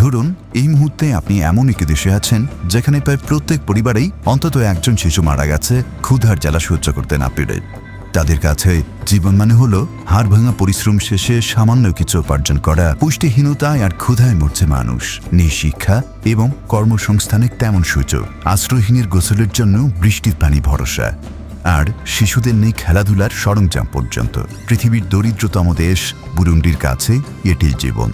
ধরুন এই মুহূর্তে আপনি এমন একটি দেশে আছেন যেখানে প্রায় প্রত্যেক পরিবারেই অন্তত একজন শিশু মারা গেছে ক্ষুধার জ্বালা সহ্য করতে না পেরে। তাদের কাছে জীবন মানে হলো হাড় ভাঙা পরিশ্রম শেষে সামান্য কিছু উপার্জন করা, পুষ্টিহীনতায় আর ক্ষুধায় মরছে মানুষ, নিঃশিক্ষা এবং কর্মসংস্থানের তেমন সুযোগ, আশ্রয়হীনের গোসলের জন্য বৃষ্টির পানি ভরসা, আর শিশুদের নেই খেলাধুলার সরঞ্জাম পর্যন্ত। পৃথিবীর দরিদ্রতম দেশ বুরুন্ডির কাছে এটির জীবন।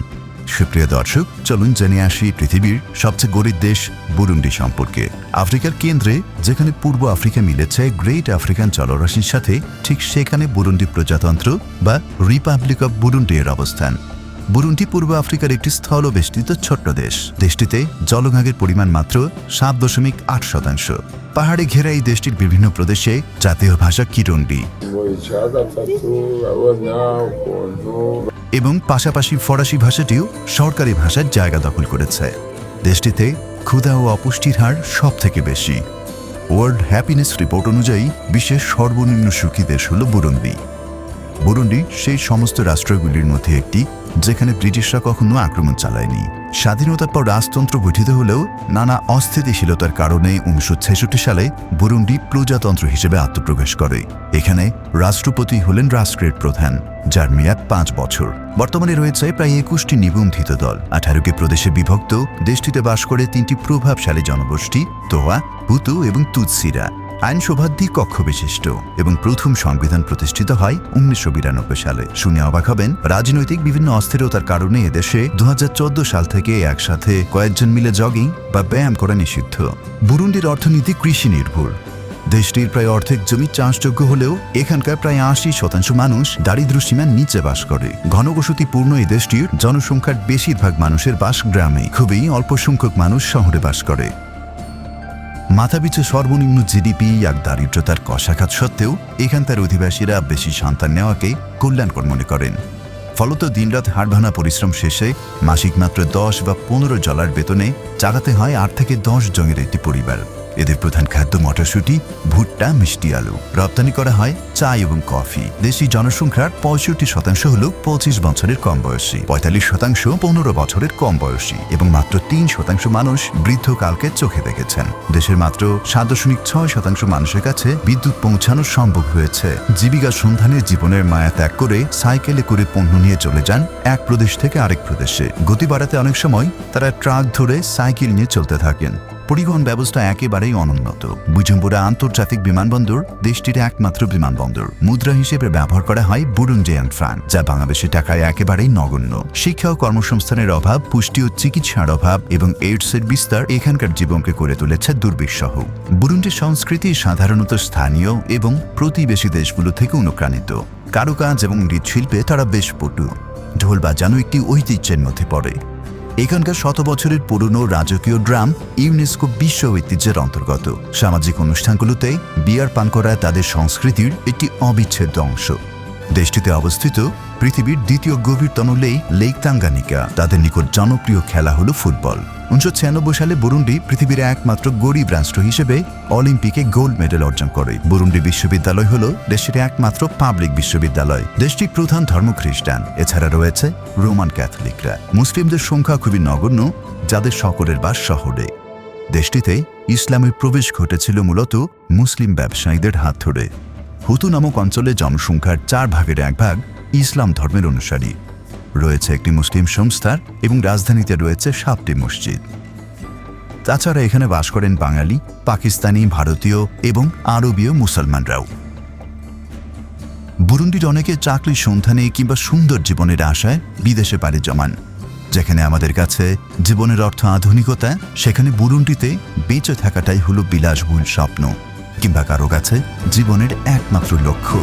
সুপ্রিয় দর্শক, চলুন জেনে আসি পৃথিবীর সবচেয়ে গরিব দেশ বুরুন্ডি সম্পর্কে। আফ্রিকার কেন্দ্রে যেখানে পূর্ব আফ্রিকা মিলেছে গ্রেট আফ্রিকান জলরাশির সাথে, ঠিক সেখানে বুরুন্ডি প্রজাতন্ত্র বা রিপাবলিক অব বুরুন্ডি এর অবস্থান। বুরুন্ডি পূর্ব আফ্রিকার একটি স্থলবেষ্টিত ছোট্ট দেশ। দেশটিতে জলভাগের পরিমাণ মাত্র 7.8%। পাহাড়ে ঘেরা এই দেশটির বিভিন্ন প্রদেশে জাতীয় ভাষা কিরুন্ডি এবং পাশাপাশি ফরাসি ভাষাটিও সরকারি ভাষার জায়গা দখল করেছে। দেশটিতে ক্ষুধা ও অপুষ্টির হার সব থেকে বেশি। ওয়ার্ল্ড হ্যাপিনেস রিপোর্ট অনুযায়ী বিশ্বের সর্বনিম্ন সুখী দেশ হল বুরুন্ডি। বুরুন্ডি সেই সমস্ত রাষ্ট্রগুলির মধ্যে একটি যেখানে ব্রিটিশরা কখনো আক্রমণ চালায়নি। স্বাধীনতার পর রাজতন্ত্র গঠিত হলেও নানা অস্থিতিশীলতার কারণে 1966 সালে বুরুন্ডি প্রজাতন্ত্র হিসেবে আত্মপ্রকাশ করে। এখানে রাষ্ট্রপতি হলেন রাষ্ট্রের প্রধান, যার মেয়াদ 5 বছর। বর্তমানে রয়েছে প্রায় 21টি নিবন্ধিত দল। 18টি প্রদেশে বিভক্ত দেশটিতে বাস করে 3টি প্রভাবশালী জনগোষ্ঠী, তোয়া, হুতু এবং তুতসিরা। আইনসভা দ্বিকক্ষ বিশিষ্ট এবং প্রথম সংবিধান প্রতিষ্ঠিত হয় 1992 সালে। শুনে অবাক হবেন, রাজনৈতিক বিভিন্ন অস্থিরতার কারণে এদেশে 2014 সাল থেকে একসাথে কয়েকজন মিলে জগিং বা ব্যায়াম করা নিষিদ্ধ। বুরুন্ডির অর্থনীতি কৃষি নির্ভর। দেশটির প্রায় অর্ধেক জমি চাষযোগ্য হলেও এখানকার প্রায় 80% মানুষ দারিদ্র্যসীমার নিচে বাস করে। ঘনবসতিপূর্ণ এই দেশটির জনসংখ্যার বেশিরভাগ মানুষের বাস গ্রামে, খুবই অল্প সংখ্যক মানুষ শহরে বাস করে। মাথাপিছু সর্বনিম্ন জিডিপি আর দারিদ্রতার কষাঘাত সত্ত্বেও এখানকার অধিবাসীরা বেশি সন্তান নেওয়াকে কল্যাণকর মনে করেন। ফলত দিনরাত হাড়ভাঙা পরিশ্রম শেষে মাসিক মাত্র 10 বা 15 ডলার বেতনে চালাতে হয় 8 থেকে 10 জনের একটি পরিবার। এদের প্রধান খাদ্য মটরশুঁটি, ভুট্টা, মিষ্টি আলু। রপ্তানি করা হয় চা এবং কফি। দেশি জনসংখ্যার 65% হল 25 বছরের কম বয়সী, 45% 15 বছরের কম বয়সী এবং মাত্র 3% মানুষ বৃদ্ধকালকে চোখে দেখেছেন। দেশের মাত্র 7.6% মানুষের কাছে বিদ্যুৎ পৌঁছানো সম্ভব হয়েছে। জীবিকা সন্ধানে জীবনের মায়া ত্যাগ করে সাইকেলে করে পণ্য নিয়ে চলে যান এক প্রদেশ থেকে আরেক প্রদেশে। গতি বাড়াতে অনেক সময় তারা ট্রাক ধরে সাইকেল নিয়ে চলতে থাকেন। পরিবহন ব্যবস্থা একেবারেই অনুন্নত। বুজুম্বুরা আন্তর্জাতিক বিমানবন্দর দেশটির একমাত্র বিমানবন্দর। মুদ্রা হিসেবে ব্যবহার করা হয় বুরুন্ডিয়ান ফ্রাঙ্ক, যা বাংলাদেশি টাকায় একেবারেই নগণ্য। শিক্ষা ও কর্মসংস্থানের অভাব, পুষ্টি ও চিকিৎসার অভাব এবং এইডসের বিস্তার এখানকার জীবনকে করে তুলেছে দুর্বিষহ। বুরুন্ডির সংস্কৃতি সাধারণত স্থানীয় এবং প্রতিবেশী দেশগুলো থেকে অনুপ্রাণিত। কারুকাজ এবং মৃৎশিল্পে তারা বেশ পটু। ঢোল বাজানো একটি ঐতিহ্যের মধ্যে পড়ে। এখানকার 100 বছরের পুরনো রাজকীয় ড্রাম ইউনেস্কো বিশ্ব ঐতিহ্যের অন্তর্গত। সামাজিক অনুষ্ঠানগুলোতে বিয়ার পান করা তাদের সংস্কৃতির একটি অবিচ্ছেদ্য অংশ। দেশটিতে অবস্থিত পৃথিবীর দ্বিতীয় গভীরতম লেক তাঙ্গানিকা। তাদের নিকট জনপ্রিয় খেলা হল ফুটবল। 1996 সালে বুরুন্ডি পৃথিবীর একমাত্র গরিব রাষ্ট্র হিসেবে অলিম্পিকে গোল্ড মেডেল অর্জন করে। বুরুন্ডি বিশ্ববিদ্যালয় হল দেশের একমাত্র পাবলিক বিশ্ববিদ্যালয়। দেশটির প্রধান ধর্ম খ্রিস্টান, এছাড়া রয়েছে রোমান ক্যাথলিকরা। মুসলিমদের সংখ্যা খুবই নগণ্য, যাদের সকলের বাস শহরে। দেশটিতে ইসলামের প্রবেশ ঘটেছিল মূলত মুসলিম ব্যবসায়ীদের হাত ধরে। হুতু নামক অঞ্চলে জনসংখ্যার 4 ভাগের 1 ভাগ ইসলাম ধর্মের অনুসারী। রয়েছে একটি মুসলিম সংস্থার এবং রাজধানীতে রয়েছে 7টি মসজিদ। তাছাড়া এখানে বাস করেন বাঙালি, পাকিস্তানি, ভারতীয় এবং আরবীয় মুসলমানরাও। বুরুন্ডির অনেকে চাকরির সন্ধানে কিংবা সুন্দর জীবনের আশায় বিদেশে পাড়ি জমান। যেখানে আমাদের কাছে জীবনের অর্থ আধুনিকতা, সেখানে বুরুন্ডিতে বেঁচে থাকাটাই হলো বিলাসবহুল স্বপ্ন, কিংবা কারো কাছে জীবনের একমাত্র লক্ষ্য।